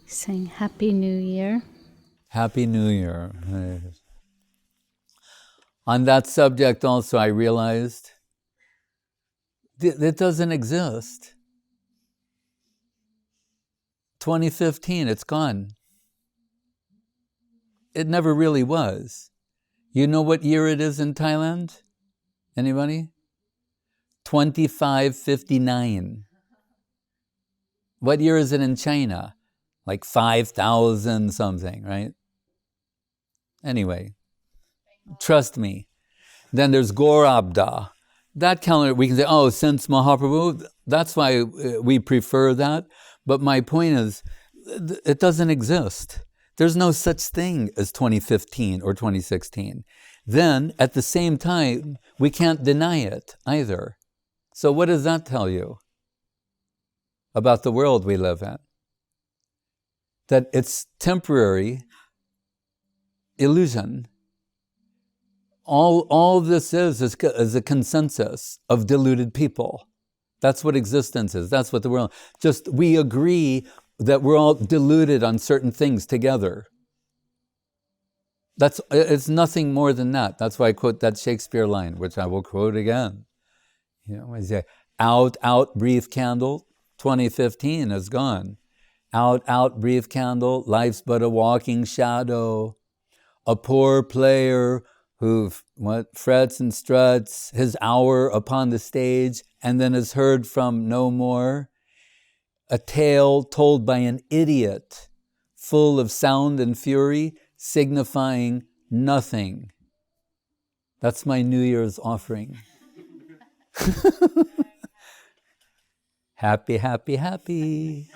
saying Happy New Year. Happy New Year. On that subject also, I realized it doesn't exist. 2015, it's gone. It never really was. You know what year it is in Thailand? Anybody? 2559. What year is it in China? Like 5,000 something, right? Anyway, trust me. Then there's Gorabda. That calendar, we can say, oh, since Mahaprabhu, that's why we prefer that. But my point is, it doesn't exist. There's no such thing as 2015 or 2016. Then, at the same time, we can't deny it either. So what does that tell you about the world we live in? That it's temporary illusion. All this is a consensus of deluded people. That's what existence is. That's what the world. Just we agree that we're all deluded on certain things together. It's nothing more than that. That's why I quote that Shakespeare line, which I will quote again. You know, I say, out, out, brief candle, 2015 is gone. Out, out, brief candle, life's but a walking shadow. A poor player who frets and struts his hour upon the stage and then is heard from no more. A tale told by an idiot, full of sound and fury, signifying nothing. That's my New Year's offering. Happy, happy, happy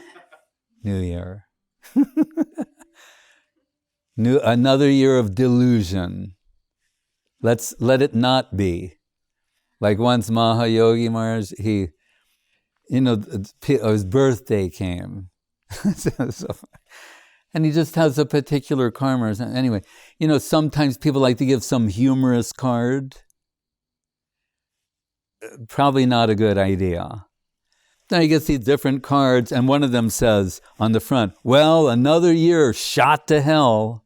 New Year. Another year of delusion. Let it not be. Like once Mahayogi Maharaj, his birthday came. And he just has a particular karma. Anyway, sometimes people like to give some humorous card. Probably not a good idea. Then he gets these different cards, and one of them says on the front, well, another year shot to hell.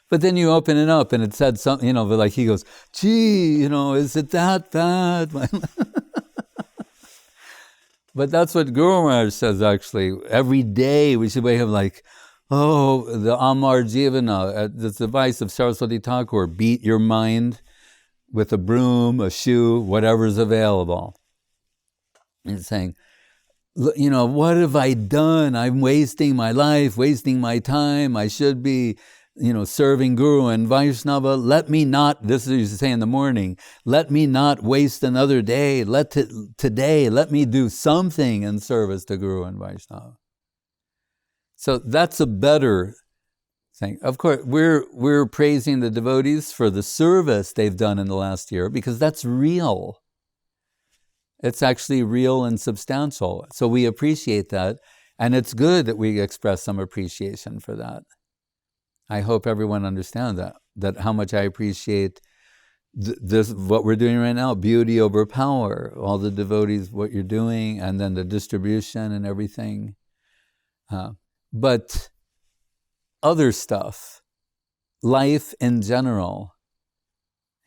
But then you open it up and it said something, like he goes, gee, is it that bad? But that's what Guru Maharaj says actually. Every day we should wake up like, oh, the Amar Jivana, the device of Saraswati Thakur, beat your mind with a broom, a shoe, whatever's available. And saying, what have I done? I'm wasting my life, wasting my time. I should be serving Guru and Vaishnava. Let me not, this is what you say in the morning, let me not waste another day. Today, let me do something in service to Guru and Vaishnava. So that's a better thing. Of course, we're praising the devotees for the service they've done in the last year because that's real. It's actually real and substantial. So we appreciate that. And it's good that we express some appreciation for that. I hope everyone understands that how much I appreciate this, what we're doing right now, beauty over power, all the devotees, what you're doing, and then the distribution and everything. But other stuff, life in general,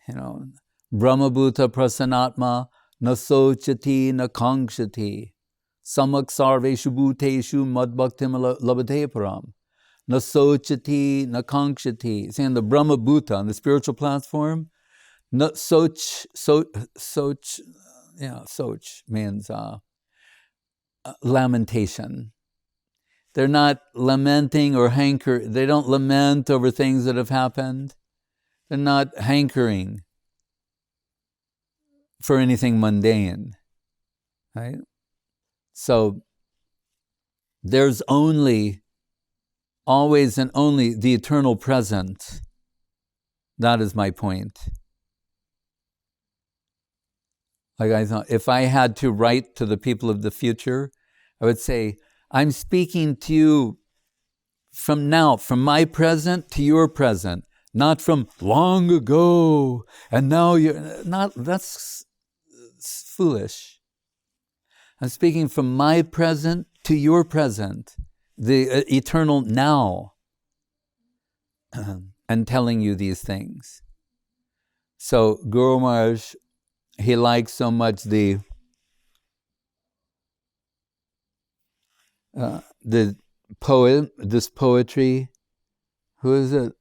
Brahmabhuta prasanatma na sochati na kankshati samak sarveshu bhuteshu madbhaktim labhate param. Na sochati, na kankshati. Saying the Brahma Bhuta on the spiritual platform, na soch means lamentation. They're not lamenting or they don't lament over things that have happened. They're not hankering for anything mundane, right? So there's always and only the eternal present. That is my point. Like I thought, if I had to write to the people of the future, I would say, I'm speaking to you from now, from my present to your present, not from long ago, and now you're not, that's foolish. I'm speaking from my present to your present. the eternal now, and telling you these things. So Guru Maharaj, he likes so much this poetry. Who is it?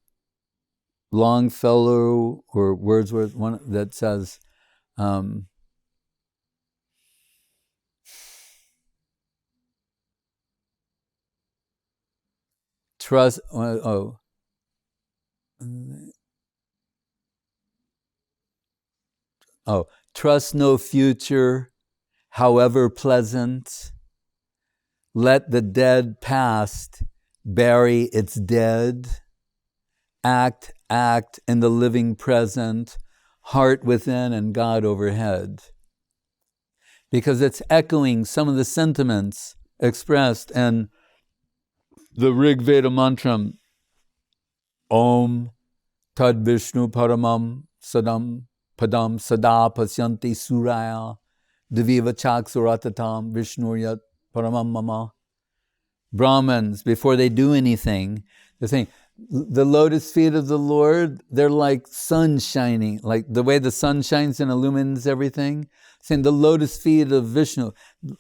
Longfellow or Wordsworth, one that says, trust, trust no future, however pleasant. Let the dead past bury its dead. Act in the living present, heart within and God overhead. Because it's echoing some of the sentiments expressed in the Rig Veda mantra, Om Tad Vishnu Paramam Sadam Padam Sada Pasyanti Suraya Deviva Chak Suratatam Vishnuyat Paramam Mama. Brahmins, before they do anything, they're saying, the lotus feet of the Lord, they're like sun shining, like the way the sun shines and illumines everything. Saying the lotus feet of Vishnu,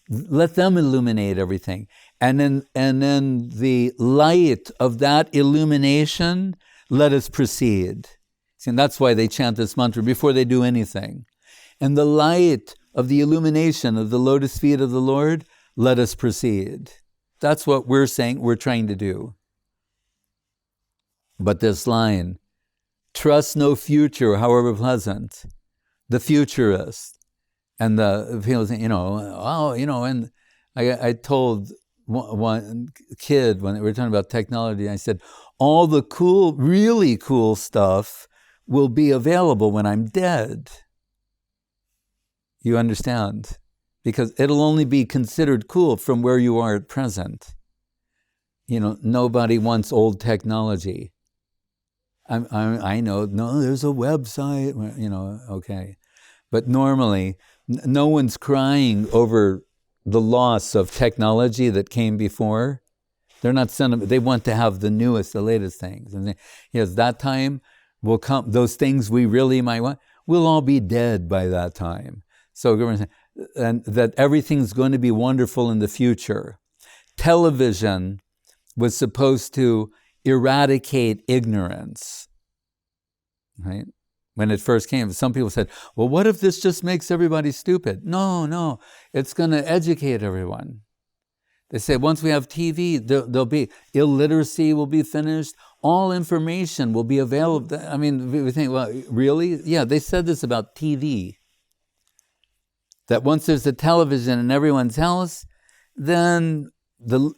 let them illuminate everything. And then the light of that illumination, let us proceed. See, and that's why they chant this mantra before they do anything. And the light of the illumination of the lotus feet of the Lord, let us proceed. That's what we're saying, we're trying to do. But this line, trust no future, however pleasant, the futurist, and the people saying, and I told one kid when we were talking about technology, I said, all the cool, really cool stuff will be available when I'm dead. You understand? Because it'll only be considered cool from where you are at present. Nobody wants old technology. I know, no, there's a website, okay. But normally, no one's crying over the loss of technology that came before. They're not they want to have the newest, the latest things. And yes, that time will come, those things we really might want, we'll all be dead by that time. So, and that everything's going to be wonderful in the future. Television was supposed to eradicate ignorance, right? When it first came, some people said, well, what if this just makes everybody stupid? No, it's going to educate everyone. They say once we have TV, there'll be illiteracy will be finished, all information will be available. I mean, we think, well, really? Yeah, they said this about TV. That once there's a television in everyone's house, then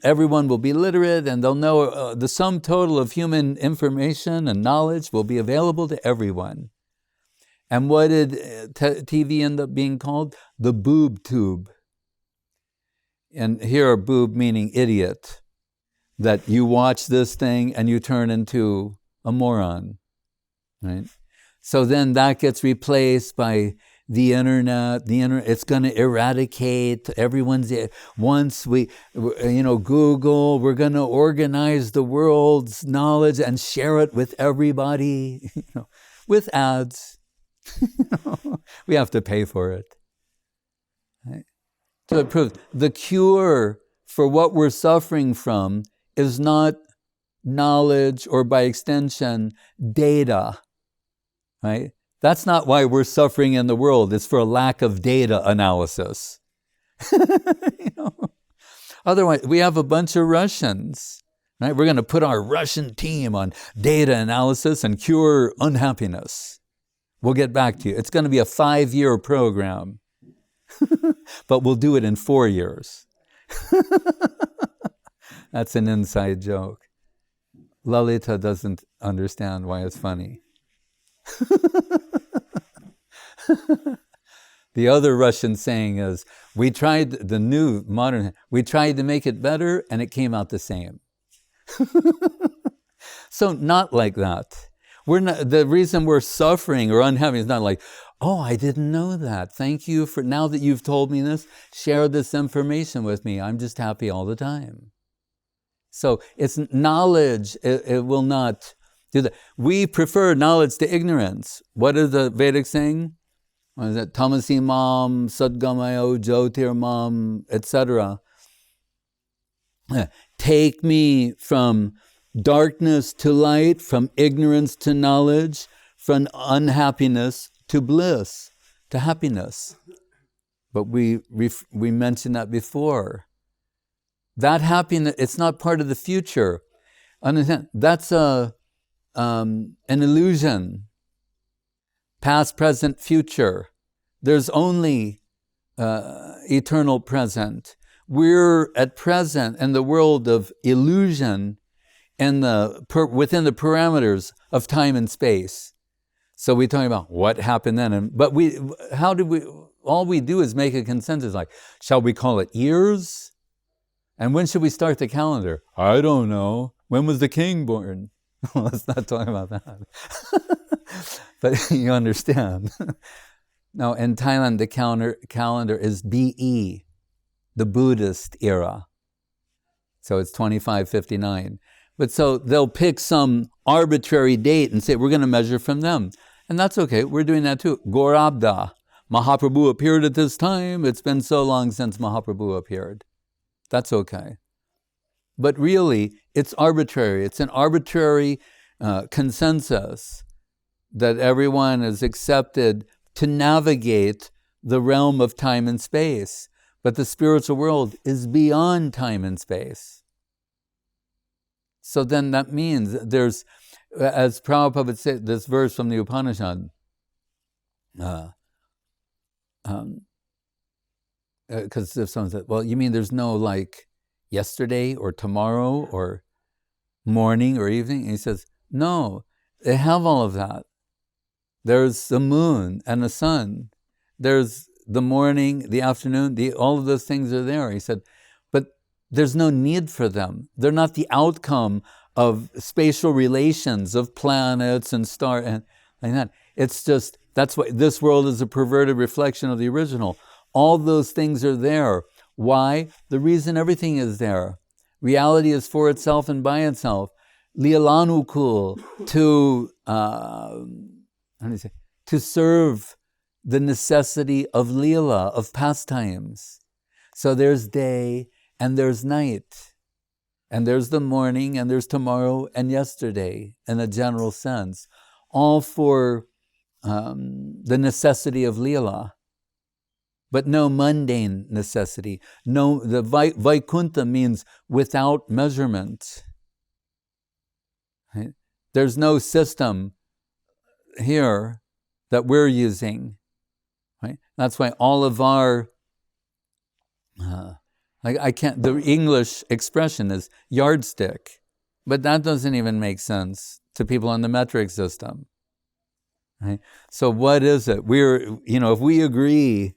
everyone will be literate and they'll know the sum total of human information and knowledge will be available to everyone. And what did TV end up being called? The Boob Tube. And here, boob meaning idiot. That you watch this thing and you turn into a moron, right? So then that gets replaced by the internet. It's going to eradicate everyone's. Once we, Google, we're going to organize the world's knowledge and share it with everybody, with ads. We have to pay for it. Right? So it proves the cure for what we're suffering from is not knowledge or, by extension, data. Right? That's not why we're suffering in the world. It's for a lack of data analysis. Otherwise, we have a bunch of Russians. Right? We're going to put our Russian team on data analysis and cure unhappiness. We'll get back to you. It's going to be a 5-year program. But we'll do it in 4 years. That's an inside joke. Lalita doesn't understand why it's funny. The other Russian saying is, we tried to make it better and it came out the same. So not like that. The reason we're suffering or unhappy is not like, oh, I didn't know that. Thank you for, now that you've told me this, share this information with me. I'm just happy all the time. So it's knowledge, it will not do that. We prefer knowledge to ignorance. What is the Vedic saying? What is it? Tamasi mam, sadgamayo, jyotir mam, etc. Take me from darkness to light, from ignorance to knowledge, from unhappiness to bliss, to happiness. But we mentioned that before. That happiness, it's not part of the future. Understand? That's an illusion. Past, present, future. There's only eternal present. We're at present in the world of illusion and within the parameters of time and space. So we talk about what happened then, but all we do is make a consensus, like, shall we call it years? And when should we start the calendar? I don't know. When was the king born? Let's not talk about that. But you understand. Now, in Thailand, the calendar is BE, the Buddhist era. So it's 2559. But so they'll pick some arbitrary date and say, we're going to measure from them. And that's okay. We're doing that too. Gaurabda. Mahaprabhu appeared at this time. It's been so long since Mahaprabhu appeared. That's okay. But really, it's arbitrary. It's an arbitrary consensus that everyone has accepted to navigate the realm of time and space. But the spiritual world is beyond time and space. So then that means there's, as Prabhupada would say, this verse from the Upanishad, because if someone said, well, you mean there's no like yesterday or tomorrow or morning or evening? And he says, no, they have all of that. There's the moon and the sun. There's the morning, the afternoon, all of those things are there. He said, but there's no need for them. They're not the outcome of spatial relations of planets and stars and like that. It's just, that's why this world is a perverted reflection of the original. All those things are there. Why? The reason everything is there. Reality is for itself and by itself. Leelanukul, to serve the necessity of Leela, of pastimes. So there's day and there's night. And there's the morning and there's tomorrow and yesterday in a general sense. All for the necessity of Leela. But no mundane necessity. No, the Vaikuntha means without measurement. Right? There's no system here that we're using. Right? That's why all of our, the English expression is yardstick, but that doesn't even make sense to people in the metric system. Right? So what is it? If we agree,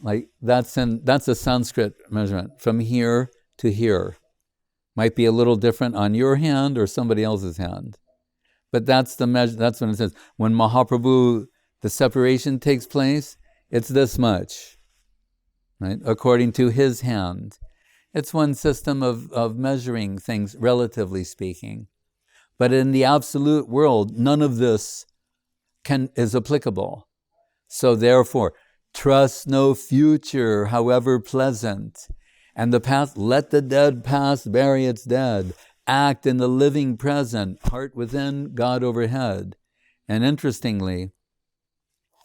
like that's a Sanskrit measurement from here to here. Might be a little different on your hand or somebody else's hand. But that's the measure. That's when it says, when Mahaprabhu, the separation takes place, it's this much, right? According to his hand. It's one system of measuring things, relatively speaking. But in the absolute world, none of this is applicable. So therefore, trust no future, however pleasant. And the past, let the dead past bury its dead. Act in the living present, heart within, God overhead. And interestingly,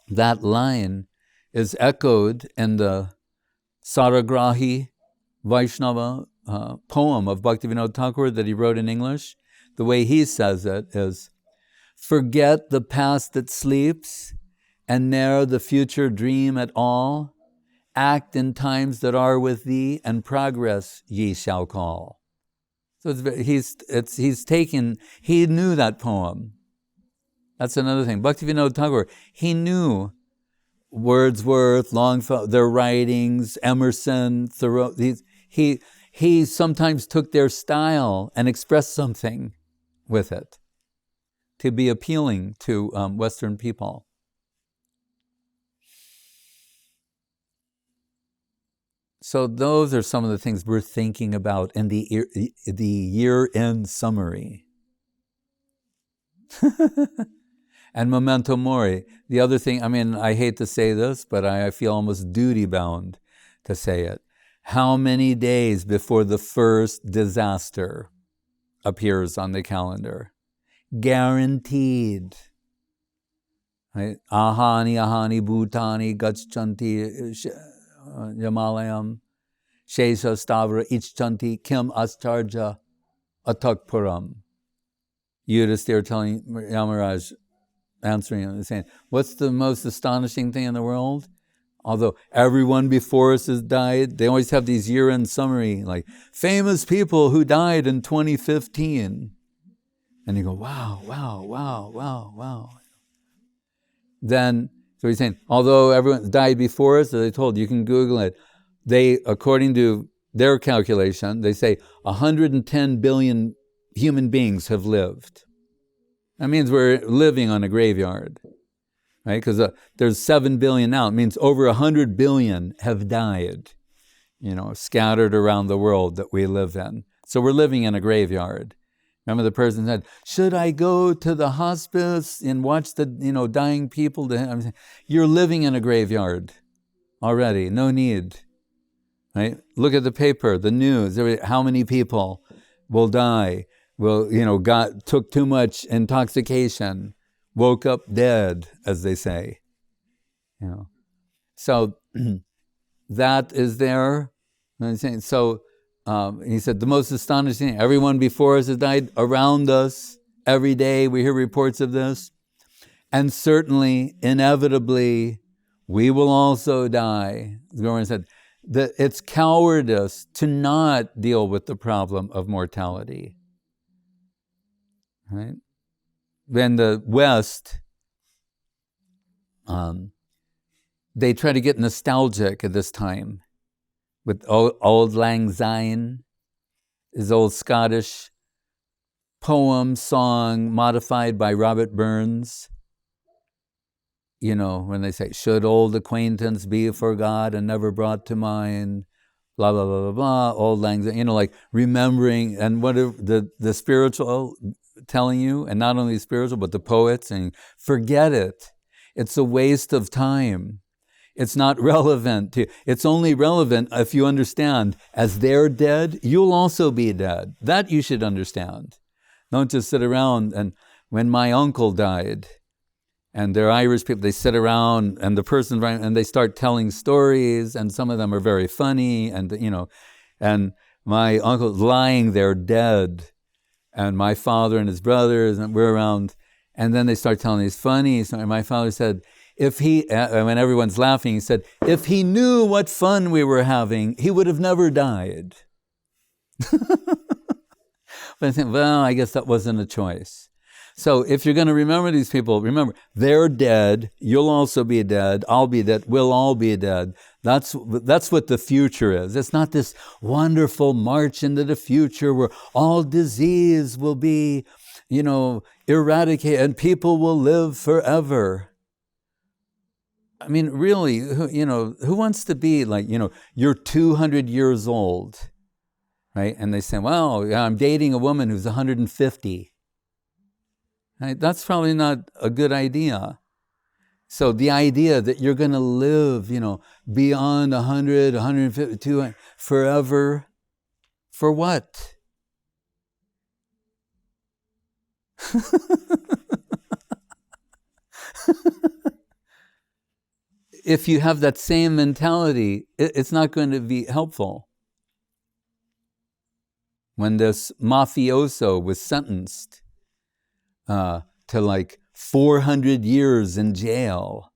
that line is echoed in the Saragrahi Vaishnava poem of Bhaktivinoda Thakur that he wrote in English. The way he says it is, forget the past that sleeps, and ne'er the future dream at all. Act in times that are with thee, and progress ye shall call. So he knew that poem. That's another thing. Bhaktivinoda Thakur, he knew Wordsworth, Longfellow, their writings, Emerson, Thoreau. He sometimes took their style and expressed something with it to be appealing to Western people. So those are some of the things we're thinking about in the year-end summary. And memento mori. The other thing, I mean, I hate to say this, but I feel almost duty-bound to say it. How many days before the first disaster appears on the calendar? Guaranteed. Right? Ahani bhutani gachanti Yamalayam Shesha Stavra Icchanti Kim Astarja Atakpuram. Yudhisthira telling Yamaraj, answering him, saying, what's the most astonishing thing in the world? Although everyone before us has died, they always have these year-end summary, like, famous people who died in 2015. And you go, wow. Then, so he's saying, although everyone died before us, as I told you, you can Google it. They, according to their calculation, they say 110 billion human beings have lived. That means we're living on a graveyard, right? Because there's 7 billion now. It means over 100 billion have died, scattered around the world that we live in. So we're living in a graveyard. Remember the person said, should I go to the hospice and watch the, dying people? I'm saying, you're living in a graveyard already, no need, right? Look at the paper, the news, how many people will die, took too much intoxication, woke up dead, as they say. So that is there. So he said, the most astonishing thing, everyone before us has died around us. Every day we hear reports of this. And certainly, inevitably, we will also die. The Guru said that it's cowardice to not deal with the problem of mortality. Right? When the West, they try to get nostalgic at this time with Auld Lang Syne, his old Scottish poem, song, modified by Robert Burns. When they say, should old acquaintance be forgot and never brought to mind, blah, blah, blah, blah, blah, Auld Lang Syne, like remembering, and what the spiritual telling you, and not only spiritual, but the poets, and forget it. It's a waste of time. It's not relevant to you. It's only relevant if you understand, as they're dead, you'll also be dead. That you should understand. Don't just sit around. And when my uncle died, and they're Irish people, they sit around, and the person, and they start telling stories, and some of them are very funny, and and my uncle's lying there dead, and my father and his brothers, and we're around, and then they start telling these funny stories. My father said, when everyone's laughing, he said, if he knew what fun we were having, he would have never died. But I think, well, I guess that wasn't a choice. So if you're going to remember these people, remember, they're dead, you'll also be dead, I'll be dead, we'll all be dead. That's what the future is. It's not this wonderful march into the future where all disease will be, eradicated and people will live forever. I mean, really, who wants to be like, you're 200 years old, right? And they say, well, I'm dating a woman who's 150. Right? That's probably not a good idea. So the idea that you're going to live, beyond 100, 150, 200, forever, for what? If you have that same mentality, it's not going to be helpful. When this mafioso was sentenced to like 400 years in jail,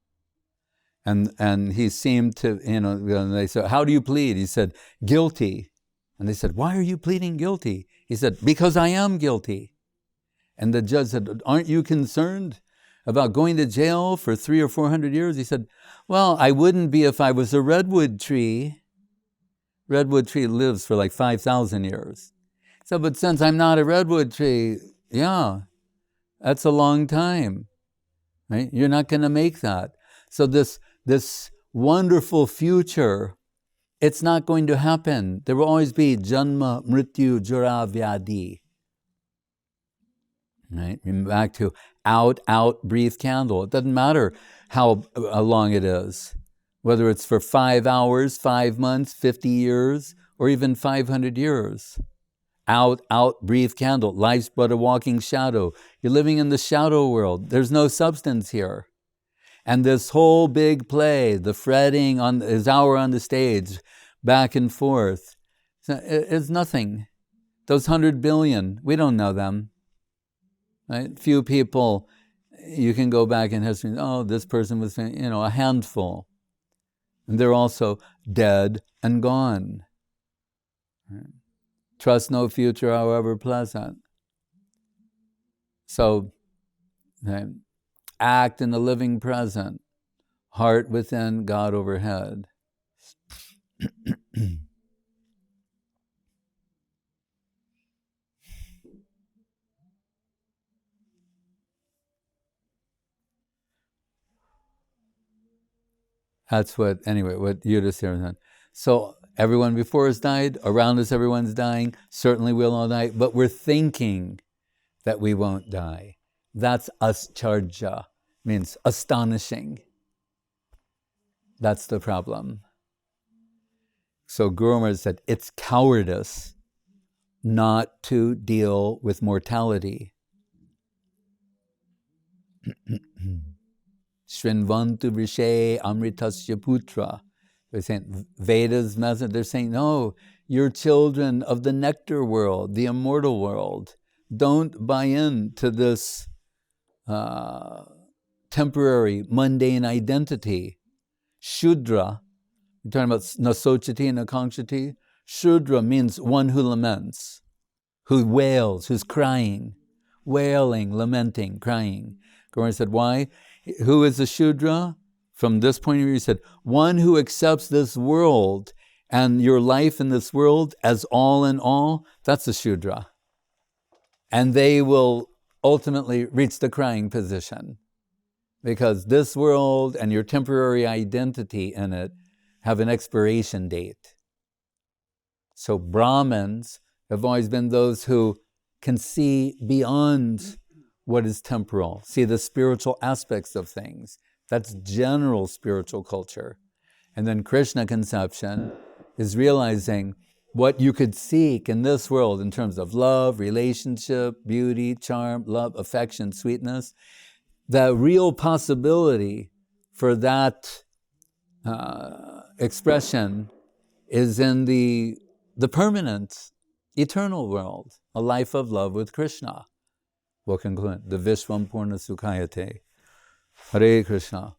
and he seemed to, and they said, how do you plead? He said, guilty. And they said, why are you pleading guilty? He said, because I am guilty. And the judge said, aren't you concerned about going to jail for 300 or 400 years? He said, well, I wouldn't be if I was a redwood tree. Redwood tree lives for like 5,000 years. So, but since I'm not a redwood tree, yeah, that's a long time, right? You're not going to make that. So this wonderful future It's not going to happen. There will always be janma, mrityu, jara, vyadi. Right? Back to out, breathe, candle. It doesn't matter how long it is, whether it's for 5 hours, 5 months, 50 years, or even 500 years. Out, breathe, candle. Life's but a walking shadow. You're living in the shadow world. There's no substance here. And this whole big play, the fretting on his hour on the stage, back and forth, it's nothing. Those 100 billion, we don't know them. Right? Few people, you can go back in history, oh, this person was, a handful. And they're also dead and gone. Right? Trust no future, however pleasant. So, right, act in the living present, heart within, God overhead. That's what Yudhishthira said. So everyone before us died, around us everyone's dying, certainly we'll all die, but we're thinking that we won't die. That's ascharya, means astonishing. That's the problem. So Guru Maharaj said, it's cowardice not to deal with mortality. Shrinvantu Vrishe Amritasya Putra. They're saying, Veda's message, they're saying, no, you're children of the nectar world, the immortal world. Don't buy into this temporary, mundane identity. Shudra, we're talking about nasochati and akanksati. Shudra means one who laments, who wails, who's crying, wailing, lamenting, crying. Guru said, why? Who is a Shudra? From this point of view, he said, one who accepts this world and your life in this world as all in all, that's a Shudra. And they will ultimately reach the crying position. Because this world and your temporary identity in it have an expiration date. So Brahmins have always been those who can see beyond what is temporal, see the spiritual aspects of things. That's general spiritual culture. And then Krishna conception is realizing what you could seek in this world in terms of love, relationship, beauty, charm, love, affection, sweetness. The real possibility for that expression is in the permanent, eternal world, a life of love with Krishna. We'll conclude. The Vishwam Purna Sukhayate. Hare Krishna.